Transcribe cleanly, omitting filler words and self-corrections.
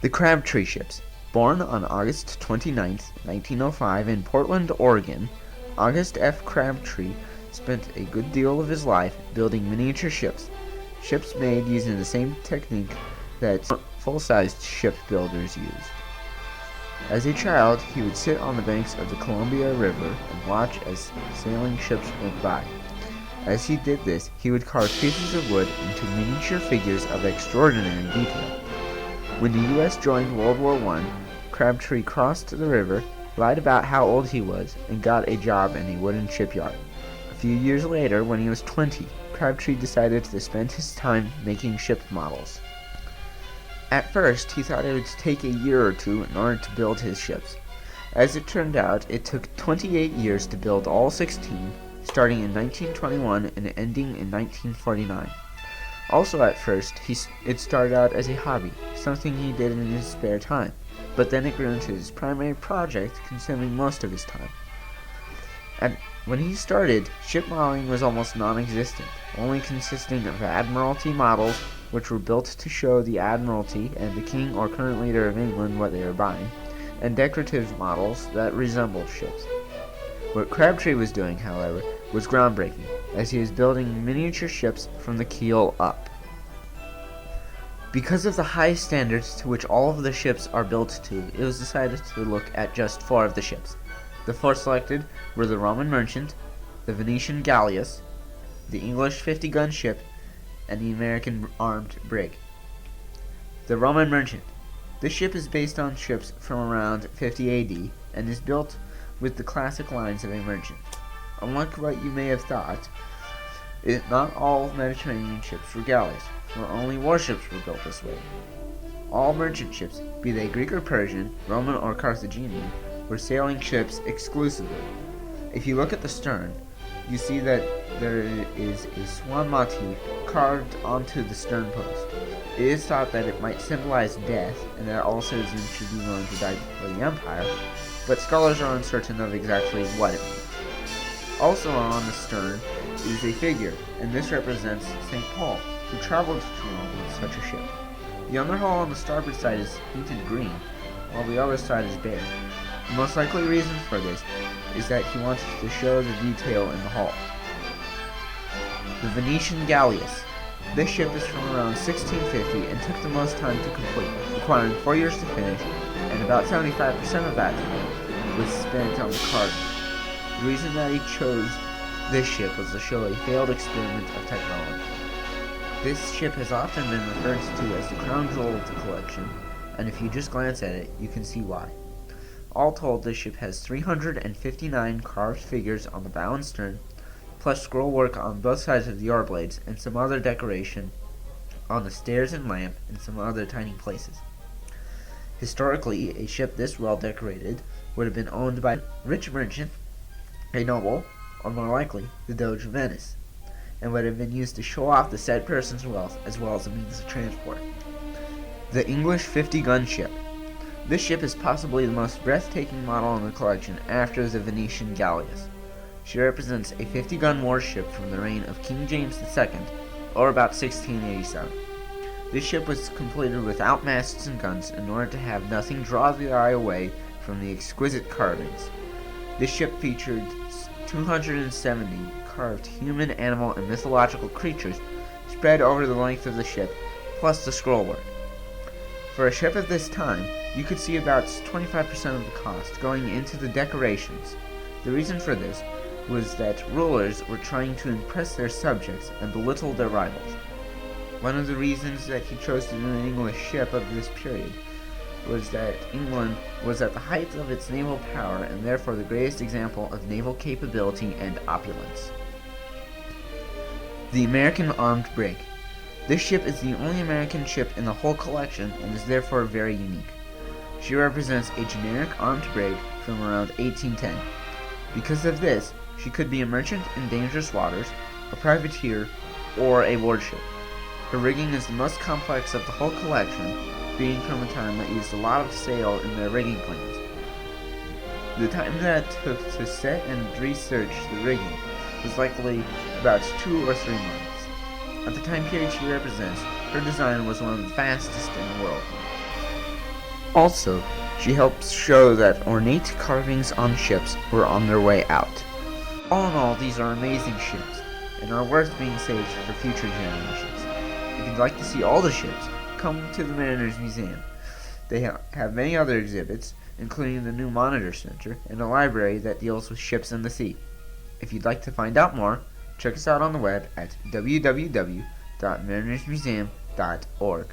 The Crabtree Ships. Born on August 29, 1905 in Portland, Oregon, August F. Crabtree spent a good deal of his life building miniature ships. Ships made using the same technique that full-sized shipbuilders used. As a child, he would sit on the banks of the Columbia River and watch as sailing ships went by. As he did this, he would carve pieces of wood into miniature figures of extraordinary detail. When the U.S. joined World War I, Crabtree crossed the river, lied about how old he was, and got a job in a wooden shipyard. A few years later, when he was 20, Crabtree decided to spend his time making ship models. At first, he thought it would take a year or two in order to build his ships. As it turned out, it took 28 years to build all 16, starting in 1921 and ending in 1949. Also at first, it started out as a hobby, something he did in his spare time, but then it grew into his primary project, consuming most of his time. When he started, ship modeling was almost non-existent, only consisting of Admiralty models, which were built to show the Admiralty and the King or current leader of England what they were buying, and decorative models that resembled ships. What Crabtree was doing, however, was groundbreaking, as he was building miniature ships from the keel up. Because of the high standards to which all of the ships are built to, it was decided to look at just 4 of the ships. The 4 selected were the Roman Merchant, the Venetian Galleys, the English 50-gun ship, and the American armed brig. The Roman Merchant. This ship is based on ships from around 50 AD and is built with the classic lines of a merchant. Unlike what you may have thought, not all Mediterranean ships were galleys, for only warships were built this way. All merchant ships, be they Greek or Persian, Roman or Carthaginian, were sailing ships exclusively. If you look at the stern, you see that there is a swan motif carved onto the stern post. It is thought that it might symbolize death, and that all citizens should be willing to die for the empire, but scholars are uncertain of exactly what it means. Also on the stern is a figure, and this represents St. Paul, who traveled to Rome with such a ship. The underhull on the starboard side is painted green, while the other side is bare. The most likely reason for this is that he wanted to show the detail in the hull. The Venetian Galleys. This ship is from around 1650 and took the most time to complete, requiring 4 years to finish, and about 75% of that time was spent on the carving. The reason that he chose this ship was to show a failed experiment of technology. This ship has often been referred to as the crown jewel of the collection, and if you just glance at it, you can see why. All told, this ship has 359 carved figures on the bow and stern, plus scroll work on both sides of the oar blades, and some other decoration on the stairs and lamp and some other tiny places. Historically, a ship this well decorated would have been owned by a rich merchant, a noble, or more likely, the Doge of Venice, and would have been used to show off the said person's wealth as well as a means of transport. The English 50-gun ship. This ship is possibly the most breathtaking model in the collection after the Venetian Galleys. She represents a 50-gun warship from the reign of King James II, or about 1687. This ship was completed without masts and guns in order to have nothing draw the eye away from the exquisite carvings. This ship featured 270 carved human, animal, and mythological creatures spread over the length of the ship, plus the scrollwork. For a ship of this time, you could see about 25% of the cost going into the decorations. The reason for this was that rulers were trying to impress their subjects and belittle their rivals. One of the reasons that he chose to do an English ship of this period was that England was at the height of its naval power and therefore the greatest example of naval capability and opulence. The American armed brig. This ship is the only American ship in the whole collection and is therefore very unique. She represents a generic armed brig from around 1810. Because of this, she could be a merchant in dangerous waters, a privateer, or a warship. Her rigging is the most complex of the whole collection, being from a time that used a lot of sail in their rigging plans. The time that it took to set and research the rigging was likely about 2 or 3 months. At the time period she represents, her design was one of the fastest in the world. Also, she helps show that ornate carvings on ships were on their way out. All in all, these are amazing ships, and are worth being saved for future generations. If you'd like to see all the ships, come to the Mariners Museum. They have many other exhibits, including the new Monitor Center and a library that deals with ships in the sea. If you'd like to find out more, check us out on the web at www.marinersmuseum.org.